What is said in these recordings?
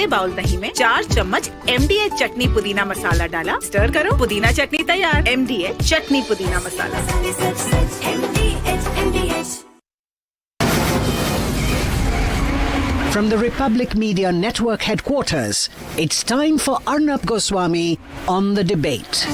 आधे बाउल दही में 4 चम्मच MDA चटनी पुदीना मसाला डाला, स्टर करो, पुदीना चटनी तैयार। MDA चटनी पुदीना मसाला। From the Republic Media Network headquarters, it's time for Arnab Goswami on the debate.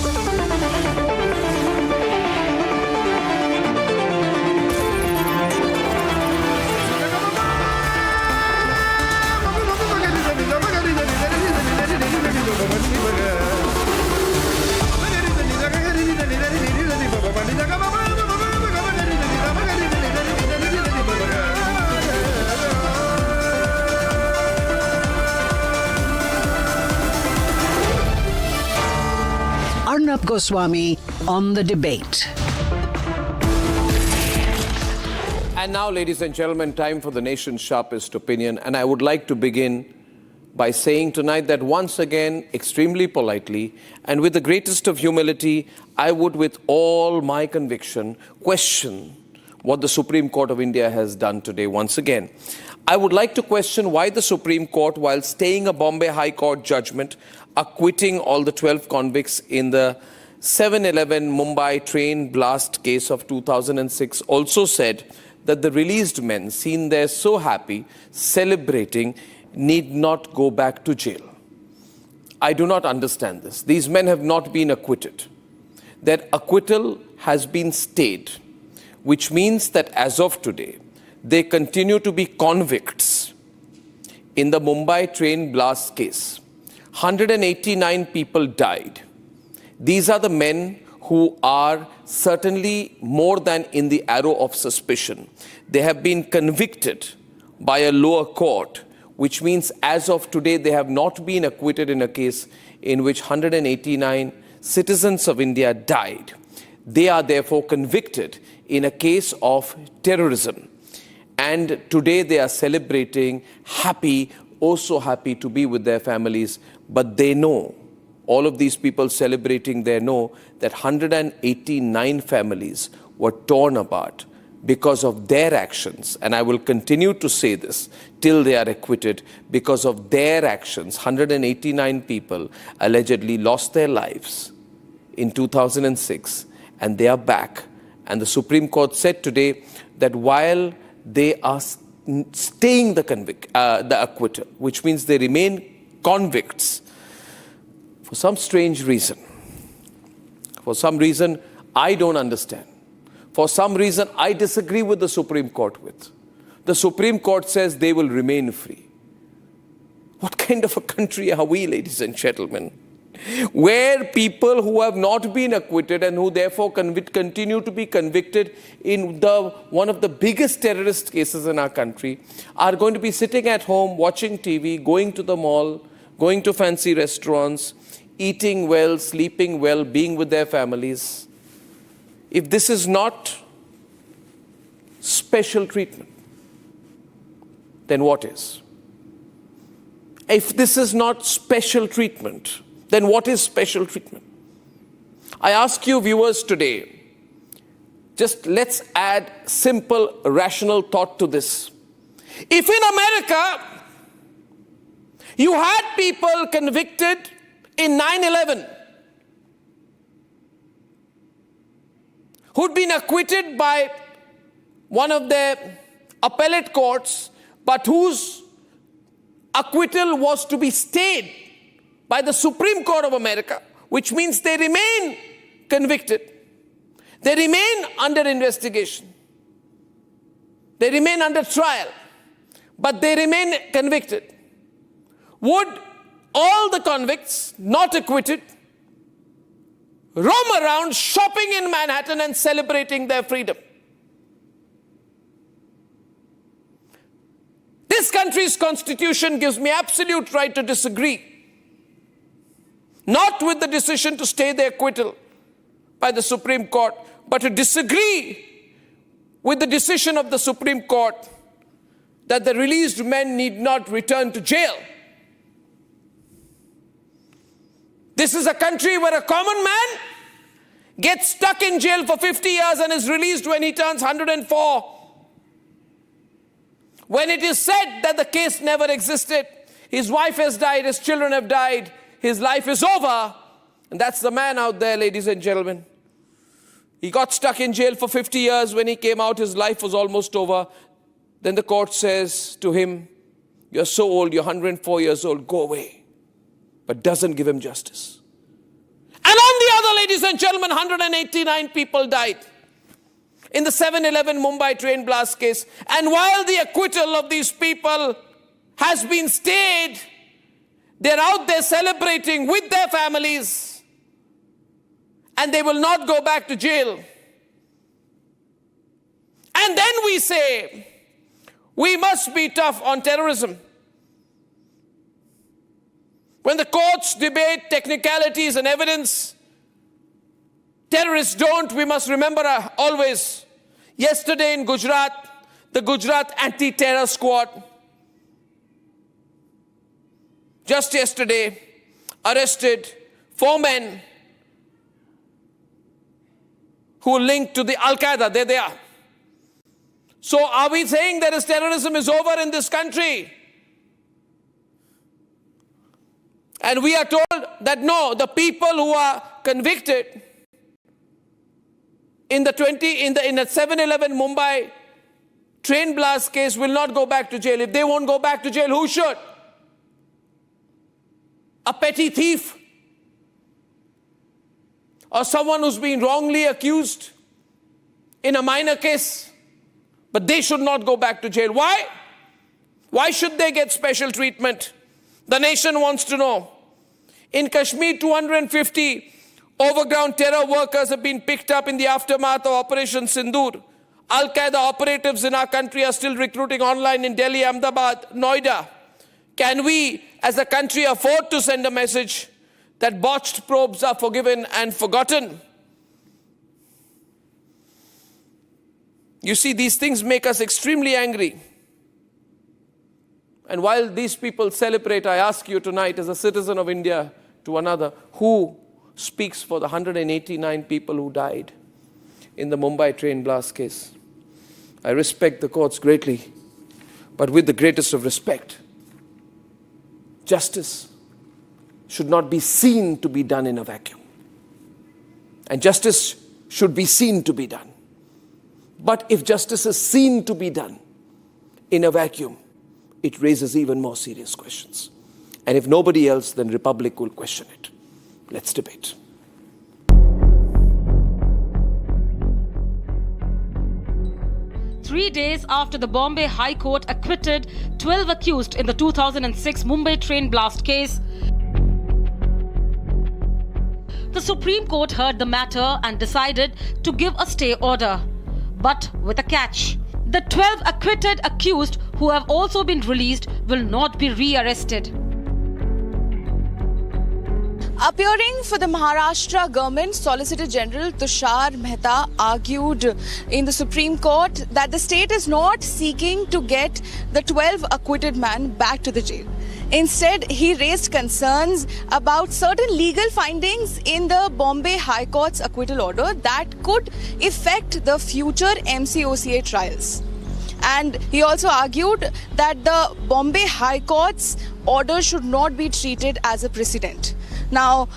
Arnab Goswami on the debate. And now, ladies and gentlemen, time for the nation's sharpest opinion. And I would like to begin by saying tonight that once again, extremely politely and with the greatest of humility, I would, with all my conviction, question what the Supreme Court of India has done today once again. I would like to question why the Supreme Court, while staying a Bombay High Court judgment, acquitting all the 12 convicts in the 7/11 Mumbai train blast case of 2006, also said that the released men, seen there so happy, celebrating, need not go back to jail. I do not understand this. These men have not been acquitted. Their acquittal has been stayed, which means that as of today, they continue to be convicts in the Mumbai train blast case. 189 people died. These are the men who are certainly more than in the arrow of suspicion. They have been convicted by a lower court, which means as of today, they have not been acquitted in a case in which 189 citizens of India died. They are therefore convicted in a case of terrorism. And today they are celebrating, happy, oh so happy to be with their families. But they know, all of these people celebrating, they know that 189 families were torn apart because of their actions. And I will continue to say this till they are acquitted. Because of their actions, 189 people allegedly lost their lives in 2006, and they are back. And the Supreme Court said today that while they are staying the acquittal, which means they remain convicts, for some strange reason, for some reason I don't understand, for some reason I disagree with the Supreme Court with, the Supreme Court says they will remain free. What kind of a country are we, ladies and gentlemen, where people who have not been acquitted and who therefore continue to be convicted in one of the biggest terrorist cases in our country are going to be sitting at home, watching TV, going to the mall, going to fancy restaurants, eating well, sleeping well, being with their families? If this is not special treatment, then what is? If this is not special treatment, then what is special treatment? I ask you viewers today, just let's add simple, rational thought to this. If in America, you had people convicted in 9/11 who'd been acquitted by one of the appellate courts, but whose acquittal was to be stayed by the Supreme Court of America, which means they remain convicted. They remain under investigation. They remain under trial, but they remain convicted. Would all the convicts not acquitted roam around shopping in Manhattan and celebrating their freedom? This country's constitution gives me absolute right to disagree. Not with the decision to stay the acquittal by the Supreme Court, but to disagree with the decision of the Supreme Court that the released men need not return to jail. This is a country where a common man gets stuck in jail for 50 years and is released when he turns 104. When it is said that the case never existed, His wife has died, his children have died, his life is over. And that's the man out there, ladies and gentlemen. He got stuck in jail for 50 years. When he came out, his life was almost over. Then the court says to him, you're so old, you're 104 years old, go away. But doesn't give him justice. And on the other, ladies and gentlemen, 189 people died in the 7/11 Mumbai train blast case. And while the acquittal of these people has been stayed, they're out there celebrating with their families, and they will not go back to jail. And then we say, we must be tough on terrorism. When the courts debate technicalities and evidence, terrorists don't. We must remember always, yesterday in Gujarat, the Gujarat Anti-Terrorist Squad, just yesterday, arrested 4 men who linked to the Al-Qaeda. There they are. So are we saying that terrorism is over in this country? And we are told that no, the people who are convicted in the 7/11 Mumbai train blast case will not go back to jail. If they won't go back to jail, who should? A petty thief? Or someone who's been wrongly accused in a minor case? But they should not go back to jail. Why? Why should they get special treatment? The nation wants to know. In Kashmir, 250 overground terror workers have been picked up in the aftermath of Operation Sindoor. Al-Qaeda operatives in our country are still recruiting online in Delhi, Ahmedabad, Noida. Can we, as a country, afford to send a message that botched probes are forgiven and forgotten? You see, these things make us extremely angry. And while these people celebrate, I ask you tonight, as a citizen of India to another, who speaks for the 189 people who died in the Mumbai train blast case? I respect the courts greatly, but with the greatest of respect, justice should not be seen to be done in a vacuum. And justice should be seen to be done. But if justice is seen to be done in a vacuum, it raises even more serious questions. And if nobody else, then Republic will question it. Let's debate. Three days after the Bombay High Court acquitted 12 accused in the 2006 Mumbai train blast case, the Supreme Court heard the matter and decided to give a stay order. But with a catch. The 12 acquitted accused who have also been released will not be re-arrested. Appearing for the Maharashtra government, Solicitor General Tushar Mehta argued in the Supreme Court that the state is not seeking to get the 12 acquitted men back to the jail. Instead, he raised concerns about certain legal findings in the Bombay High Court's acquittal order that could affect the future MCOCA trials. And he also argued that the Bombay High Court's order should not be treated as a precedent. Now,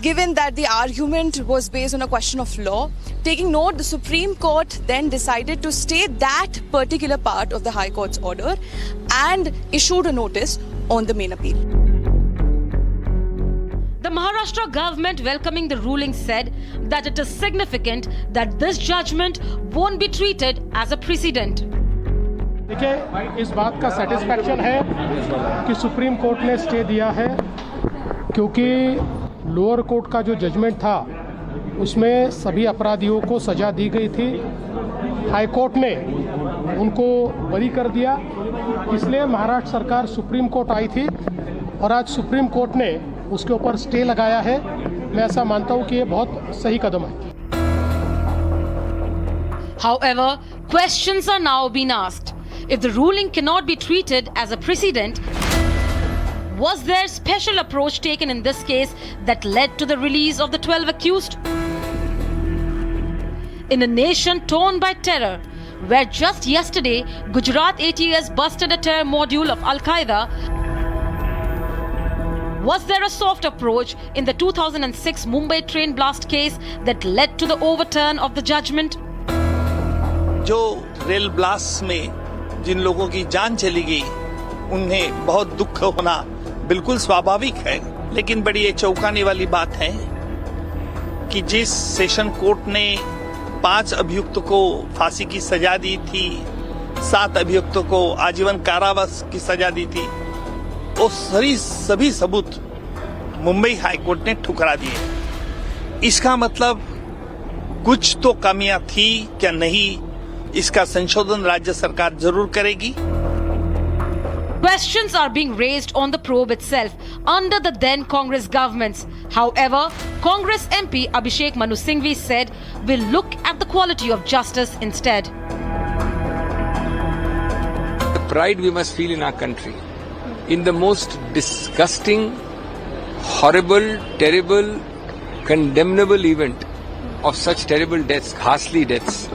given that the argument was based on a question of law, taking note, the Supreme Court then decided to stay that particular part of the High Court's order and issued a notice on the main appeal. The Maharashtra government, welcoming the ruling, said that it is significant that this judgment won't be treated as a precedent. देखिए, इस बात का satisfaction है कि supreme court ने stay दिया है, क्योंकि लोअर कोर्ट का जो जजमेंट था उसमें सभी अपराधियों को सजा दी गई थी। हाई कोर्ट ने उनको बरी कर दिया, इसलिए महाराष्ट्र सरकार सुप्रीम कोर्ट आई थी और आज सुप्रीम कोर्ट ने उसके ऊपर स्टे लगाया है। मैं ऐसा मानता हूं कि ये बहुत सही कदम है। However, questions are now being asked. If the ruling cannot be treated as a precedent, was there special approach taken in this case that led to the release of the 12 accused? In a nation torn by terror, where just yesterday Gujarat AQIS busted a terror module of Al-Qaeda, Was there a soft approach in the 2006 Mumbai train blast case that led to the overturn of the judgment? जो rail blast में जिन लोगों की जान चली गई उन्हें बहुत दुख होना बिल्कुल स्वाभाविक है, लेकिन बड़ी ये चौंकाने वाली बात है कि जिस सेशन कोर्ट ने 5 अभियुक्तों को फांसी की सजा दी थी, 7 अभियुक्तों को आजीवन कारावास की सजा दी थी, वो सभी सबूत मुंबई हाई कोर्ट ने ठुकरा दिए। इसका मतलब कुछ तो कमियां थी क्या नहीं, इसका संशोधन राज्य सरकार जरूर करेगी। Questions are being raised on the probe itself under the then Congress governments. However, Congress MP Abhishek Manu Singhvi said we'll look at the quality of justice instead. The pride we must feel in our country, in the most disgusting, horrible, terrible, condemnable event of such terrible deaths, ghastly deaths.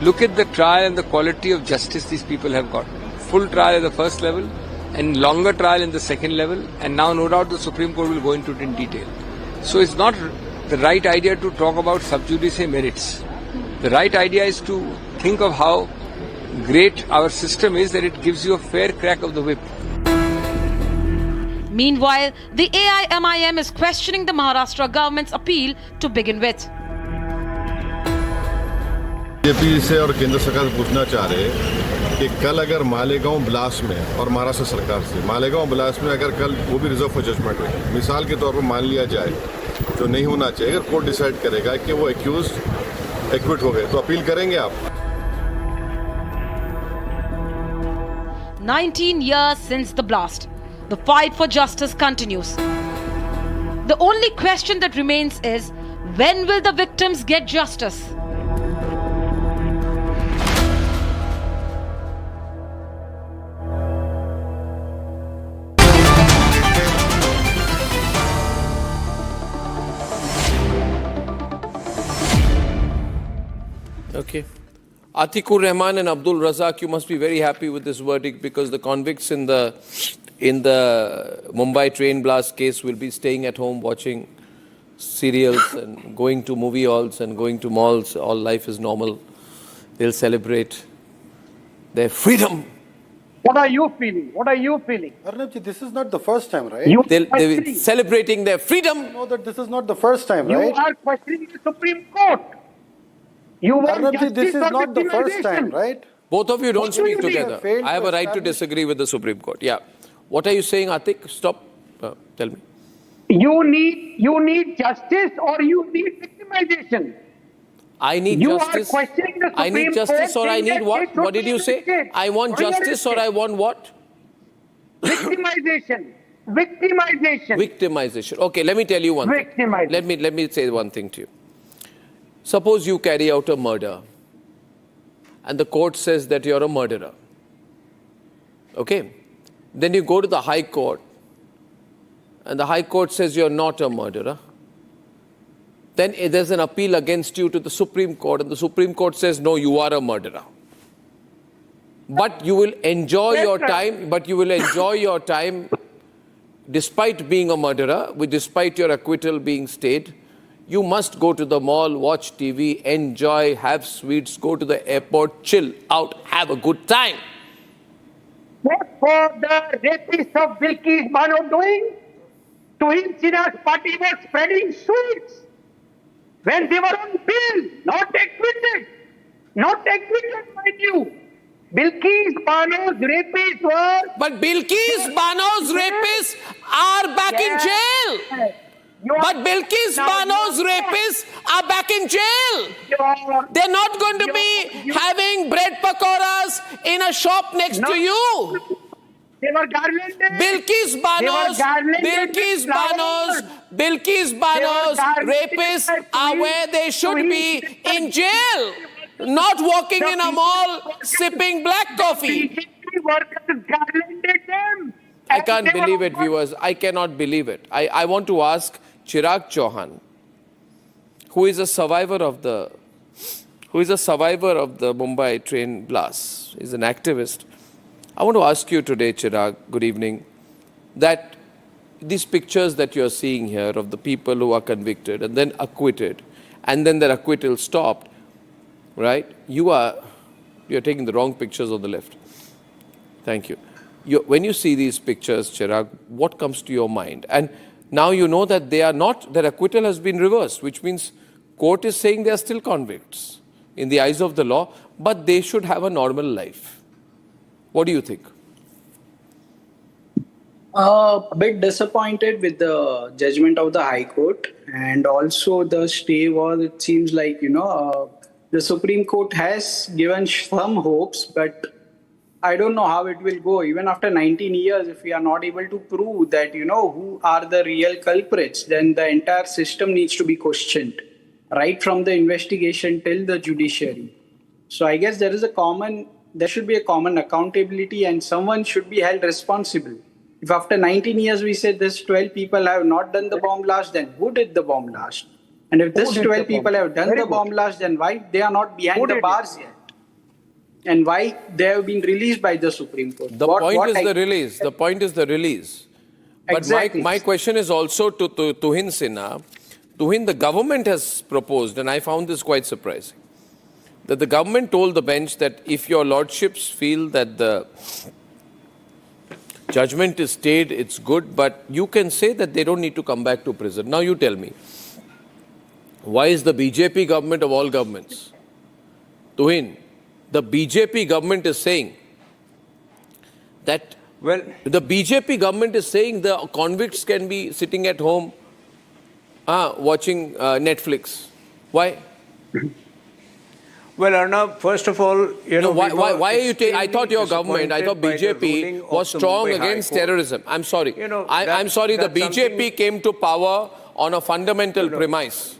Look at the trial and the quality of justice these people have got. Full trial at the first level and longer trial in the second level, and now no doubt the Supreme Court will go into it in detail. So it's not the right idea to talk about sub judice merits. The right idea is to think of how great our system is, that it gives you a fair crack of the whip. Meanwhile, the AIMIM is questioning the Maharashtra government's appeal to begin with. BJP से और केंद्र सरकार से पूछना चाह रहे हैं कि कल अगर मालेगांव ब्लास्ट में और महाराष्ट्र सरकार से मालेगांव ब्लास्ट में अगर कल वो भी रिजर्व फॉर जजमेंट हो, मिसाल के तौर पर मान लिया जाए जो नहीं होना चाहिए, अगर कोर्ट डिसाइड करेगा कि वो एक्यूज एक्विट हो गए, तो अपील करेंगे आप? 19 years since the blast, the fight for justice continues. The only question that remains is, when will the victims get justice? Okay. Atikur Rahman and Abdul Razak, you must be very happy with this verdict, because the convicts in the Mumbai train blast case will be staying at home watching serials and going to movie halls and going to malls. All life is normal. They'll celebrate their freedom. What are you feeling? What are you feeling? Arnab ji, this is not the first time, right? They'll be celebrating their freedom. You know that this is not the first time, You right? are questioning the Supreme Court. You want Arnab ji, justice this is or not the first time, victimization? right? Both of you don't What do speak you mean? together. Failed I have a to right to establish- disagree with the Supreme Court. Yeah. What are you saying, Atik? Stop. Tell me. You need justice or you need victimization. I need You are justice. questioning the I need Supreme justice Court or I saying need that what? it should What did be you say? arrested. I want Or you are justice or I arrested. want what? Victimization. Victimization. Victimization. Okay, let me tell you one thing. Victimization. Let me say one thing to you. Suppose you carry out a murder and the court says that you're a murderer. Okay? Then you go to the High Court and the High Court says you're not a murderer. Then there's an appeal against you to the Supreme Court and the Supreme Court says, no, you are a murderer. But you will enjoy your time, despite being a murderer, despite your acquittal being stayed. You must go to the mall, watch TV, enjoy, have sweets, go to the airport, chill out, have a good time. What for the rapists of Bilkis Bano doing? To him, Sinha's party was spreading sweets when they were on bail, not acquitted. Not acquitted, mind you. Bilkis Bano's rapists were... But Bilkis Bano's rapists are back in jail. But Bilkis Bano's rapists are back in jail. They're not going to be having bread pakoras in a shop next to you. They were garlanded. Bilkis Bano's rapists are where they should be, in jail. Not walking in a mall, sipping black coffee. BJP workers garlanded them. I can't believe it, viewers. I cannot believe it. I want to ask Chirag Chauhan, who is a survivor of the Mumbai train blast. He's an activist. I want to ask you today, Chirag, good evening, that these pictures that you're seeing here of the people who are convicted and then acquitted, and then their acquittal stopped, right? You're taking the wrong pictures on the left. Thank you. When you see these pictures, Chirag, what comes to your mind? And now you know that their acquittal has been reversed, which means court is saying they are still convicts in the eyes of the law, but they should have a normal life. What do you think? A bit disappointed with the judgment of the High Court, and also the stay was, it seems like, the Supreme Court has given some hopes, but I don't know how it will go. Even after 19 years, if we are not able to prove that, who are the real culprits, then the entire system needs to be questioned, right from the investigation till the judiciary. So I guess there should be a common accountability, and someone should be held responsible. If after 19 years we say this 12 people have not done the bomb blast, then who did the bomb blast? And if this 12 people have done the bomb blast, then why they are not behind the bars yet? And why they have been released by the Supreme Court? The point is the release. But exactly. my question is also to Tuhin Sinha. Tuhin, the government has proposed, and I found this quite surprising, that the government told the bench that if your lordships feel that the judgment is stayed, it's good, but you can say that they don't need to come back to prison. Now you tell me, why is the BJP government of all governments? Tuhin, the BJP government is saying that, the BJP government is saying the convicts can be sitting at home watching Netflix. Why? Well, Arnab, first of all, why are you taking? I thought your government, I thought BJP was strong against terrorism. I'm sorry. I'm sorry. The BJP came to power on a fundamental premise.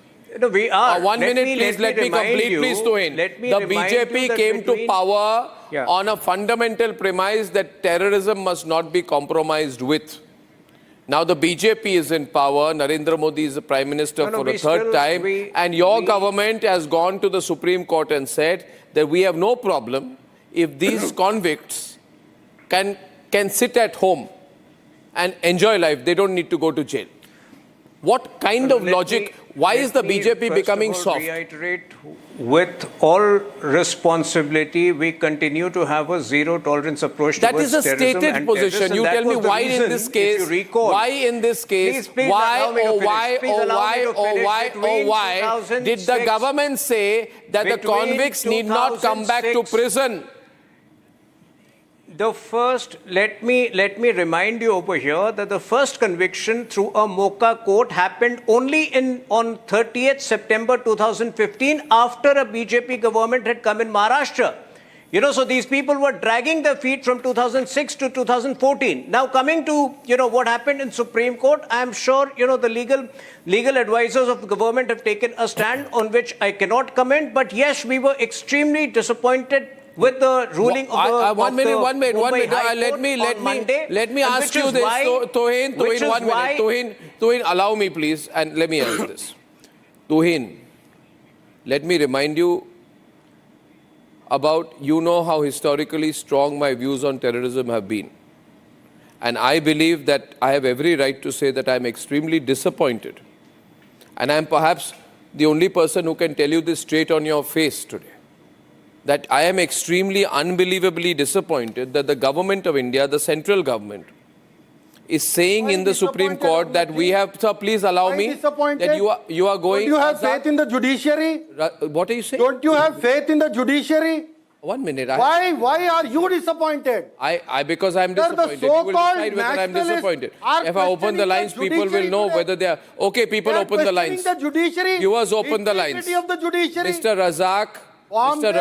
We are. 1 minute, please. Let me complete, please, Tuhin. The BJP came to power on a fundamental premise that terrorism must not be compromised with. Now the BJP is in power, Narendra Modi is the Prime Minister for the third time, and your government has gone to the Supreme Court and said that we have no problem if these convicts can sit at home and enjoy life. They don't need to go to jail. What kind of logic? Why is the BJP becoming soft? Reiterate, with all responsibility, we continue to have a zero tolerance approach that towards terrorism. That is a stated position. You tell me why in this case, why did the government say that the convicts need not come back to prison? The first, let me remind you over here that the first conviction through a Mocha court happened only on 30th September 2015 after a BJP government had come in Maharashtra. So these people were dragging their feet from 2006 to 2014. Now coming to, what happened in Supreme Court, I am sure, the legal advisors of the government have taken a stand on which I cannot comment. But yes, we were extremely disappointed with the ruling of the one minute. Mumbai High Court let me ask you this. Tuhin, 1 minute. Tuhin, allow me please, and let me answer this. Tuhin, let me remind you about, how historically strong my views on terrorism have been. And I believe that I have every right to say that I am extremely disappointed. And I am perhaps the only person who can tell you this straight on your face today. That I am extremely, unbelievably disappointed that the government of India, the central government, is saying in the Supreme Court that we have... Sir, please allow me. That you are going... Don't you have faith in the judiciary? What are you saying? Don't you have faith in the judiciary? 1 minute. Why are you disappointed? Because I am disappointed. You will decide whether I am disappointed. If I open the lines, people will know whether they are... Okay, people open the lines. The judiciary. Viewers open the lines. Of the judiciary. Mr. Razak, Mr.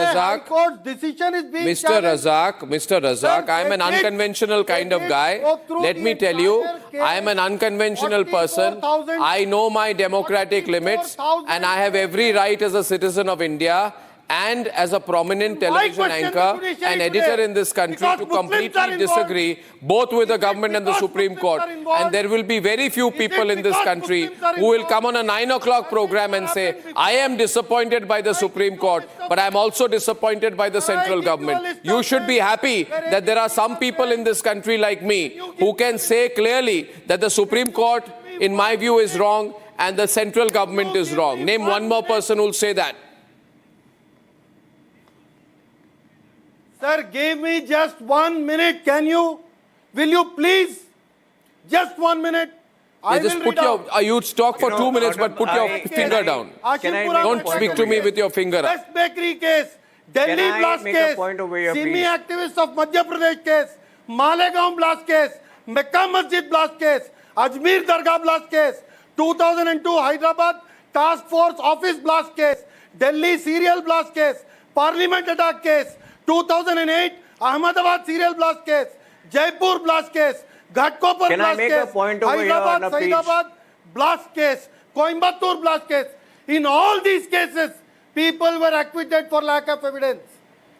Razak, I am an unconventional kind of guy. Let me tell you, I am an unconventional person. I know my democratic limits, and I have every right as a citizen of India and as a prominent television question anchor the judiciary and editor today, in this country because to Muslims are completely involved. disagree both with the government and the because Supreme Muslims Court. are involved? And there will be very few Is it people in this because country Muslims are who will involved? come on a 9 o'clock program and say, I am disappointed by the Supreme Court, but I'm also disappointed by the central government. You should be happy that there are some people in this country like me who can say clearly that the Supreme Court, in my view, is wrong and the central government is wrong. Name one more person who will say that. Sir, give me just 1 minute. Will you please? Just 1 minute. I Just will put read your, out. you'd talk for 2 minutes, but put your finger down. Ashimpuram Don't Metro speak to me case, with your finger up. West Bakery case, Delhi Can I blast make a case, point over here, Simi please? activists of Madhya Pradesh case, Malegaon blast case, Mecca Masjid blast case, Ajmer Dargah blast case, 2002 Hyderabad Task Force Office blast case, Delhi serial blast case, Parliament attack case, 2008 Ahmedabad serial blast case, Jaipur blast case, Ghatkopar Can I blast make case, a point over here, Hyderabad, Arnab, please? Saidabad blast case, Coimbatore blast case. In all these cases, people were acquitted for lack of evidence.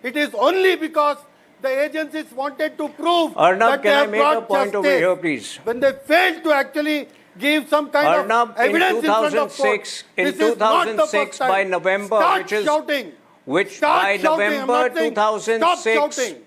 It is only because the agencies wanted to prove Arnab, that they can I have make a brought point justice. over here, please? When they failed to actually give some kind Arnab, of evidence in in front of court. 2006, in This is not the 2006 first time. by November, Start which is- shouting. which Start by shouting. I'm November not saying 2006 Stop shouting.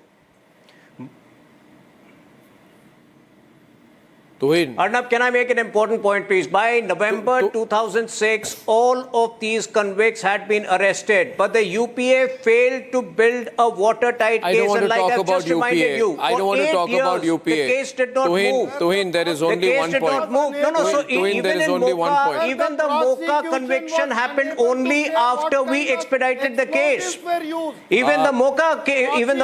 Arnab, can I make an important point, please? By November 2006, all of these convicts had been arrested, but the UPA failed to build a watertight I case. don't want to And like talk I've about just reminded UPA. you, I for don't want to 8 talk about years, UPA. The case did not move. Tuhin, there is only the case one did point. not move. No, so Tuhin, even there is in only one Mocha, point. even the Mocha conviction happened only after we expedited the case. Even the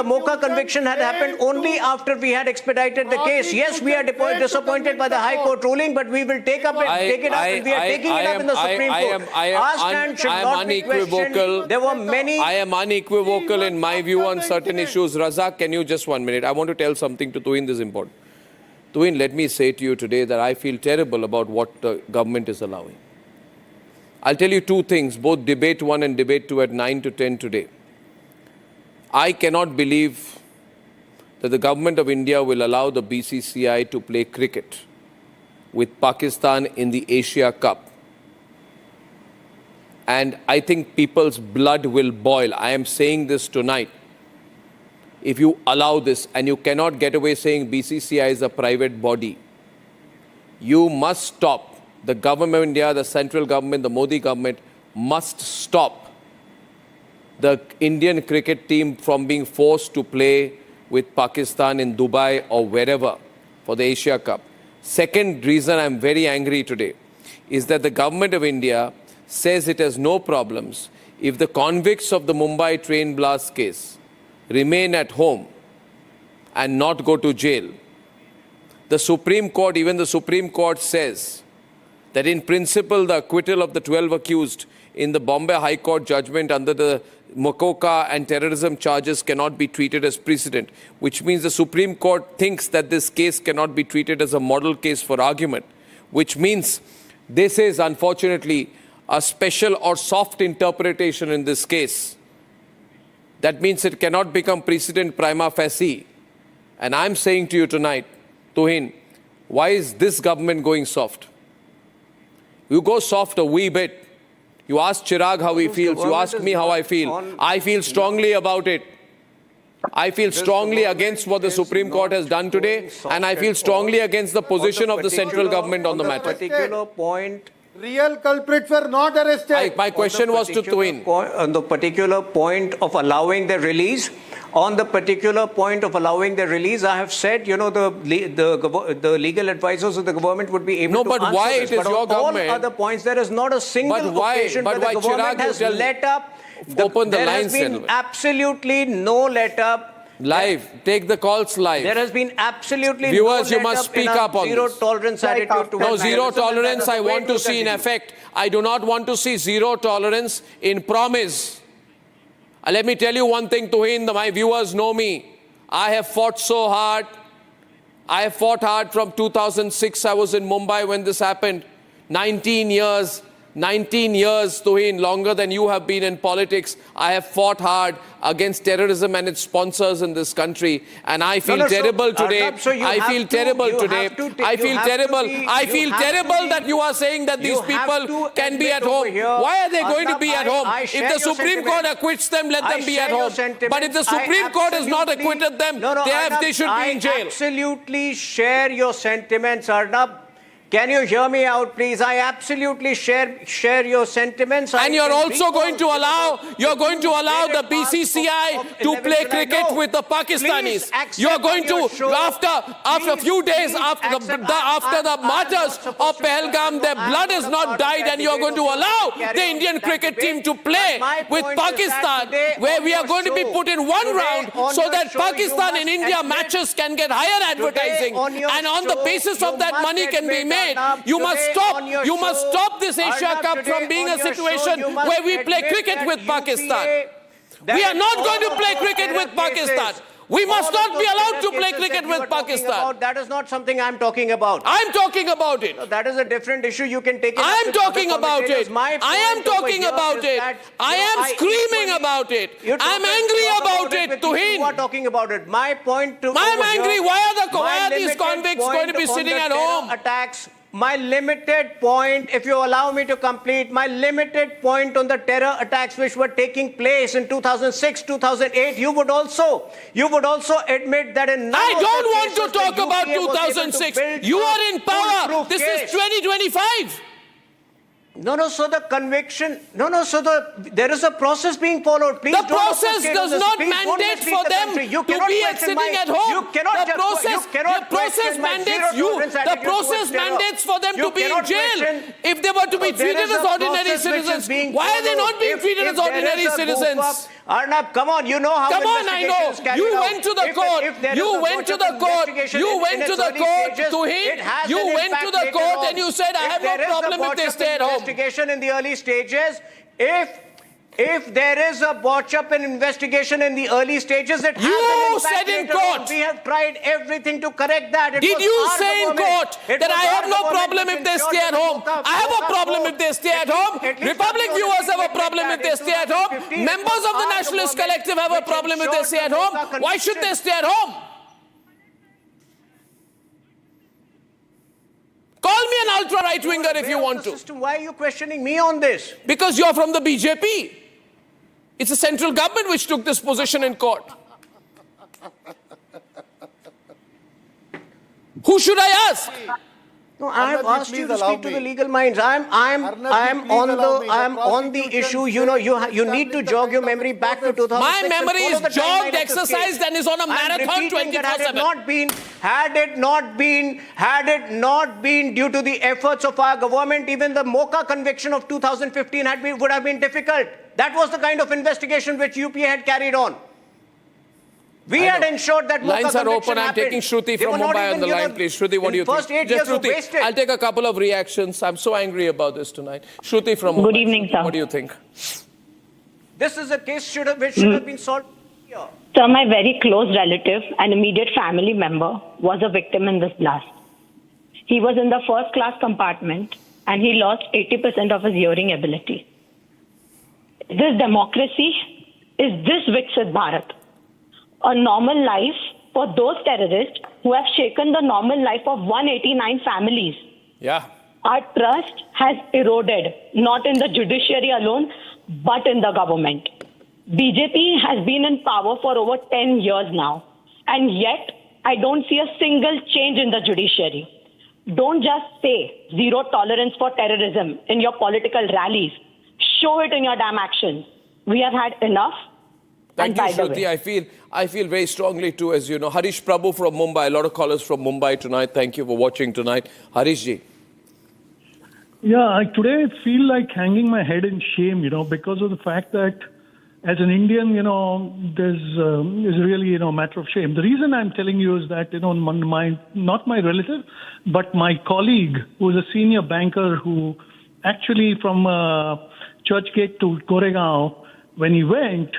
Mocha conviction had happened only after we had expedited the case. Yes, we are disappointed by the High Court ruling, but we will take it up, and we are taking it up in the Supreme Court. Our stand should not be questioned. There were many. I am unequivocal in my view on certain issues. Razak, can you just 1 minute? I want to tell something to Tuhin. This is important. Tuhin, let me say to you today that I feel terrible about what the government is allowing. I'll tell you two things, both debate 1 and debate 2 at 9 to 10 today. I cannot believe that the government of India will allow the BCCI to play cricket with Pakistan in the Asia Cup. And I think people's blood will boil. I am saying this tonight. If you allow this, and you cannot get away saying BCCI is a private body, you must stop. The government of India, the central government, the Modi government must stop the Indian cricket team from being forced to play with Pakistan in Dubai or wherever for the Asia Cup. Second reason I'm very angry today is that the government of India says it has no problems if the convicts of the Mumbai train blast case remain at home and not go to jail. The Supreme Court, even the Supreme Court says that in principle the acquittal of the 12 accused in the Bombay High Court judgment under the Mokoka and terrorism charges cannot be treated as precedent, which means the Supreme Court thinks that this case cannot be treated as a model case for argument, which means this is unfortunately a special or soft interpretation in this case. That means it cannot become precedent prima facie. And I'm saying to you tonight, Tuhin, why is this government going soft? You go soft a wee bit. You ask Chirag how he feels. You ask me how I feel. I feel strongly about it. I feel strongly against what the Supreme Court has done today, and I feel strongly against the position of the central government on the matter. Particular point. Real culprits were not arrested. My question was to Tuhin. On the particular point of allowing the release, I have said, the legal advisors of the government would be able to answer why this. it is your government? All other points, there is not a single occasion where the government has let up. Open the there lines, has been gentlemen. absolutely no let up. Live. Take the calls live. There has been absolutely Viewers, no you must speak up on zero this. tolerance attitude towards No, zero terrorism, and tolerance that is I the way want to see in continue. effect. I do not want to see zero tolerance in promise. Let me tell you one thing, Tuhin, my viewers know me. I have fought so hard. I have fought hard from 2006. I was in Mumbai when this happened. 19 years. 19 years, Tuhin, longer than you have been in politics. I have fought hard against terrorism and its sponsors in this country. And I feel terrible today. I feel terrible today. I feel terrible. I feel terrible that you are saying that these people can be at home. Why are they going to be at home? If the Supreme Court acquits them, let them be at home. But if the Supreme Court has not acquitted them, they should be in jail. I absolutely share your sentiments, Arnab. Can you hear me out, please? I absolutely share your sentiments. And you're also going to allow the BCCI to play cricket with the Pakistanis. You're going to, after a few days after the martyrs of Pahalgam, their blood has not died, and you're going to allow the Indian cricket team to play with Pakistan, where we are going to be put in one round so that Pakistan and India matches can get higher advertising, and on the basis of that money can be made. You must stop this Asia Cup from being a situation where we play cricket with Pakistan. We are not going to play cricket with Pakistan. We must not be allowed to play cricket with Pakistan. That is not something I'm talking about. I'm talking about it. No, that is a different issue. You can take it. I'm talking about it. I am talking about it. I am screaming about it. I'm angry about it, Tuhin. You are talking about it. My point to I'm angry. Why are these convicts going to be sitting at home? Attacks. My limited point, if you allow me to complete, my limited point on the terror attacks which were taking place in 2006, 2008, you would also admit that in I don't want to talk about 2006. You are in power. This is 2025. So the conviction, there is a process being followed. Please the process does not mandate for them to be sitting at home. The process mandates you. The process mandates for them to be in jail. If they were to be treated as ordinary citizens, why are they not being treated as ordinary citizens? Arnab, come on, you know how investigations carry out. You went to the court. You went to the court. You went to the court, Tuhin. You went to the court and you said, I have no problem if they stay at home. Investigation in the early stages. If there is a botch-up in investigation in the early stages, it you said in court. We have tried everything to correct that. Did you say in court that I have no problem if they stay at home? I have a problem if they stay at home. Republic viewers have a problem if they stay at home. Members of the Nationalist Collective have a problem if they stay at home. Why should they stay at home? Call me an ultra-right-winger if you want to. Why are you questioning me on this? Because you're from the BJP. It's the central government which took this position in court. Who should I ask? No, I have asked you to speak to the legal minds. I'm on the issue. You know, you need to jog your memory back to 2006. My memory is jogged, exercised, and is on a marathon 24/7. Had it not been due to the efforts of our government, even the Mocha conviction of 2015 would have been difficult. That was the kind of investigation which UPA had carried on. We had ensured that lines are open. I'm taking Shruti from Mumbai on the line, please. Shruti, what do you think? First 8 years were wasted. I'll take a couple of reactions. I'm so angry about this tonight. Shruti from Mumbai. Good evening, sir. What do you think? This is a case which should have been solved here. Sir, my very close relative and immediate family member was a victim in this blast. He was in the first class compartment and he lost 80% of his hearing ability. Is this democracy? Is this Viksit Bharat? A normal life for those terrorists who have shaken the normal life of 189 families. Yeah. Our trust has eroded, not in the judiciary alone, but in the government. BJP has been in power for over 10 years now, and yet I don't see a single change in the judiciary. Don't just say zero tolerance for terrorism in your political rallies. Show it in your damn actions. We have had enough. Thank you, Shruti. I feel very strongly too, as you know. Harish Prabhu from Mumbai. A lot of callers from Mumbai tonight. Thank you for watching tonight. Harish ji. Yeah, today I feel like hanging my head in shame, because of the fact that as an Indian, there's is really, a matter of shame. The reason I'm telling you is that, not my relative, but my colleague who is a senior banker who actually from Churchgate to Goregaon, when he went,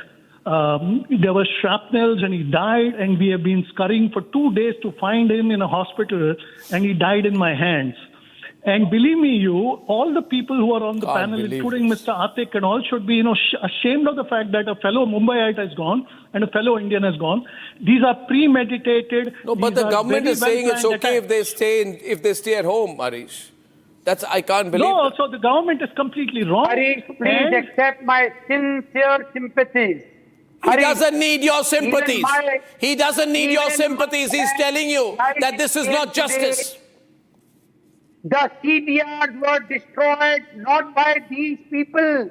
there were shrapnels and he died, and we have been scurrying for 2 days to find him in a hospital, and he died in my hands. And believe me, all the people who are on the Can't panel, believe including this. Mr. Atik and all, should be, ashamed of the fact that a fellow Mumbaiite has gone and a fellow Indian has gone. These are premeditated. No, but These the are government very is saying it's well-planned okay attacks. if they stay at home, Harish. I can't believe No, that. so the government is completely wrong. Harish, please And- accept my sincere sympathies. He doesn't need your sympathies. my- He doesn't need your even sympathies. He's my- telling you that this is not justice. The CDRs were destroyed not by these people.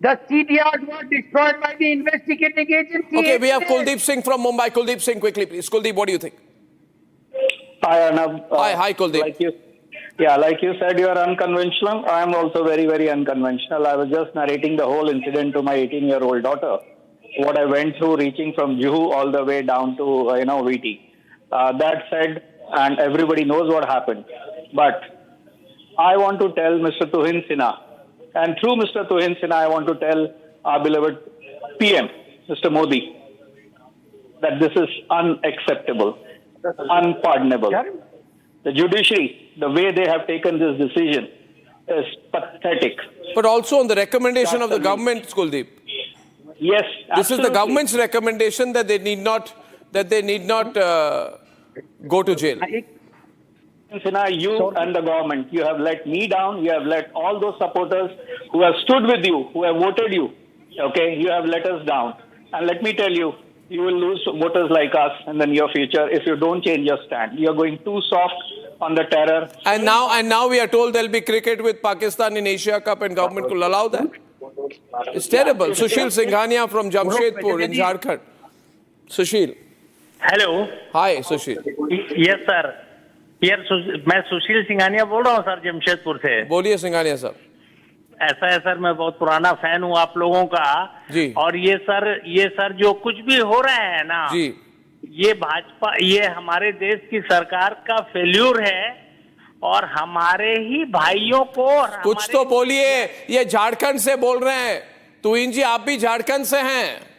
The CDRs were destroyed by the investigating agency. Okay, we have Kuldeep Singh from Mumbai. Kuldeep Singh, quickly, please. Kuldeep, what do you think? Hi, Arnab. Hi, Kuldeep. Like you said, you are unconventional. I am also very, very unconventional. I was just narrating the whole incident to my 18-year-old daughter. What I went through, reaching from Juhu all the way down to VT. That said, and everybody knows what happened. But I want to tell Mr. Tuhin Sinha, and through Mr. Tuhin Sinha, I want to tell our beloved PM, Mr. Modi, that this is unacceptable, unpardonable. The judiciary, the way they have taken this decision, is pathetic. But also on the recommendation of the government, Kuldeep. Yes, this is the government's recommendation that they need not go to jail. Sinha, you and the government, you have let me down. You have let all those supporters who have stood with you, who have voted you. Okay, you have let us down. And let me tell you, you will lose voters like us in the near future if you don't change your stand. You are going too soft on the terror. And now we are told there'll be cricket with Pakistan in Asia Cup, and government will allow that. It's terrible. Sushil Singhania from Jamshedpur in Jharkhand. Sushil. Hello. Hi, Sushil. Yes sir. मैं सुशील सिंघानिया बोल रहा हूँ sir, Jamshedpur से. बोलिए सिंघानिया साहब. ऐसा है sir, मैं बहुत पुराना फैन हूँ आप लोगों का. जी. और ये सर जो कुछ भी हो रहा है ना, जी, ये भाजपा, ये हमारे देश की सरकार का फेल्यूर है. और हमारे ही भाइयों को कुछ तो बोलिए. ये झारखंड से बोल रहे हैं. तुहिन जी, आप भी झारखंड से हैं.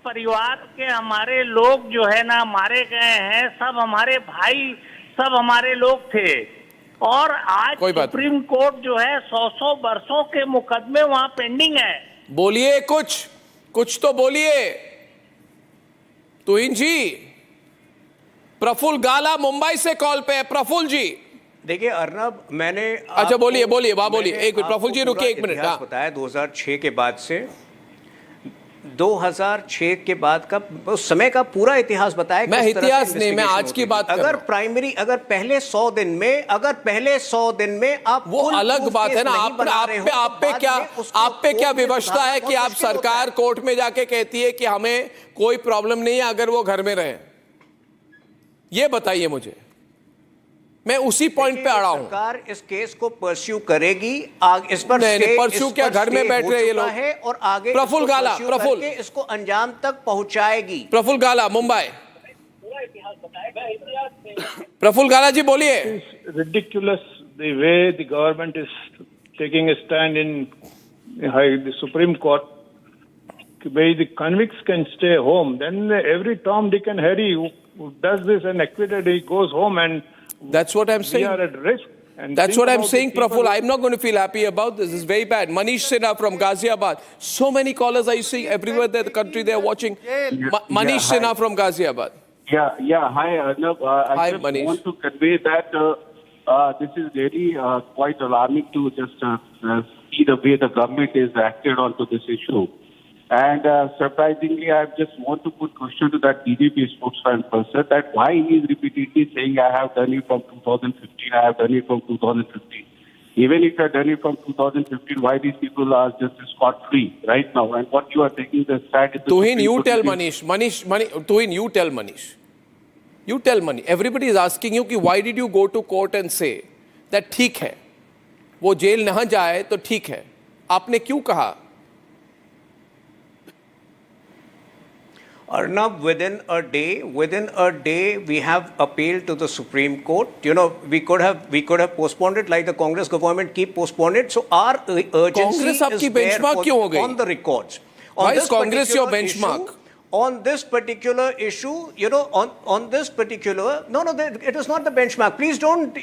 परिवार के हमारे लोग जो है ना मारे गए हैं, सब हमारे भाई, सब हमारे लोग थे. और आज सुप्रीम कोर्ट जो है 100 वर्षों के मुकदमे वहां पेंडिंग है. बोलिए कुछ तो बोलिए. तुहिन जी, प्रफुल्ल गाला मुंबई से कॉल पे है. प्रफुल्ल जी. देखिए अर्नब, मैंने अच्छा बोलिए एक मिनट. प्रफुल्ल जी रुकिए 1 मिनट. बताया 2006 के बाद से 2006 के बाद का उस समय का पूरा इतिहास बताया. मैं इतिहास नहीं, मैं आज की बात अगर पहले 100 दिन में आप वो अलग बात है ना. आप पे क्या विवशता है कि आप सरकार कोर्ट में जाके कहती है कि हमें कोई प्रॉब्लम नहीं है अगर वो घर में रहे? ये बताइए मुझे. मैं उसी पॉइंट पे अड़ा हूं. सरकार इस केस को परस्यू करेगी. इस पर परस्यू क्या, घर में बैठ रहे ये लोग है और आगे प्रफुल्ल गाला, इसको अंजाम तक पहुंचाएगी. प्रफुल्ल गाला मुंबई. प्रफुल्ल गाला जी बोलिए. Ridiculous the way the government is taking a stand in the Supreme Court. Where the convicts can stay home, then every Tom, Dick and Harry who does this and acquitted, he goes home, and that's what I'm saying. We are at risk. And that's what I'm saying, Praful. I'm not going to feel happy about this. It's very bad. Manish Sinha from Ghaziabad. So many callers are you seeing everywhere in the country they are watching. Manish Sinha from Ghaziabad. Yeah. Hi, Arnab. Hi, I just Manish. want to convey that this is really quite alarming to just see the way the government is acted onto this issue. And surprisingly, I just want to put question to that BJP spokesperson that why he is repeatedly saying, I have done it from 2015, I have done it from 2015. Even if you have done it from 2015, why these people are just scot-free right now? And what you are taking the stand is... Tuhin, you tell Manish. Tuhin, you tell Manish. You tell Manish. Everybody is asking you, why did you go to court and say that ठीक है, वो jail न जाए तो ठीक है. आपने क्यों कहा? Arnab, within a day, we have appealed to the Supreme Court. You know, we could have postponed it like the Congress government keep postponed it. So our urgency Congress is there on the records. Why is Congress your benchmark? on this particular issue, on this particular, it is not the benchmark. Please don't,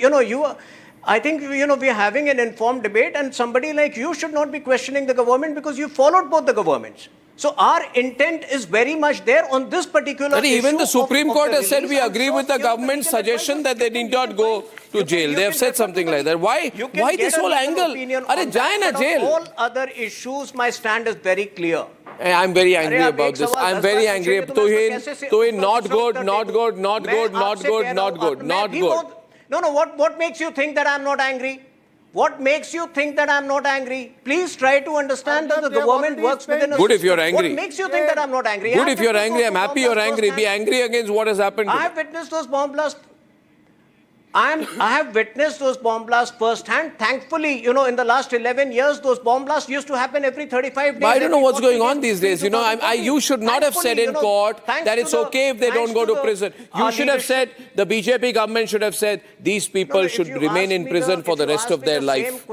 I think, we're having an informed debate, and somebody like you should not be questioning the government because you followed both the governments. So our intent is very much there on this particular issue. Even the Supreme Court has said we release. agree with the government's suggestion that they need not go to jail. They have said something like that. Why this whole angle? Arey, jai na jail. All other issues, my stand is very clear. I'm very angry about this. I'm very angry. Tohin, not good. No, what makes you think that I'm not angry? What makes you think that I'm not angry? Please try to understand that the government works within a... Good if you're angry. What makes you think that I'm not angry? Good if you're angry. I'm happy you're angry. Be angry against what has happened. I have witnessed those bomb blasts. I have witnessed those bomb blasts firsthand. Thankfully, in the last 11 years, those bomb blasts used to happen every 35 days. But I don't know what's going on these days. You should not have said in court that it's okay if they don't go to prison. You should have said, the BJP government should have said, these people should remain in prison for the rest of their life.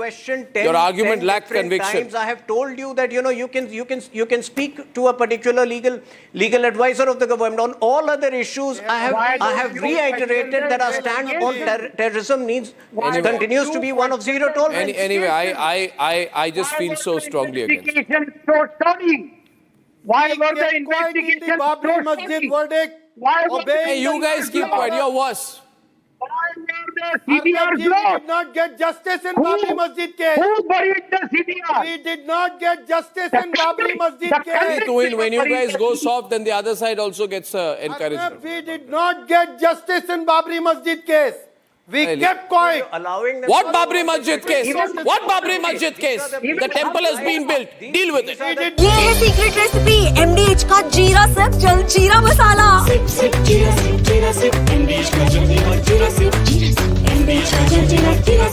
Your argument lacked conviction. I have told you that, you can speak to a particular legal advisor of the government. On all other issues, I have reiterated that our stand on terrorism continues to be one of zero tolerance. Anyway, I just feel so strongly against it. Why were the investigations so shoddy? Hey, you guys keep quiet. You're worse. We did not get justice in Babri Masjid case. Who buried the CDR? We did not get justice in Babri Masjid case. When you guys go soft, then the other side also gets encouragement. We did not get justice in Babri Masjid case. We kept quiet. What Babri Masjid case? What Babri Masjid case? The temple has been built. Deal with it. ये है secret recipe MDH का जीरा सिर्फ जल जीरा मसाला सिर्फ जीरा सिर्फ MDH का जल जीरा सिर्फ MDH का जल जीरा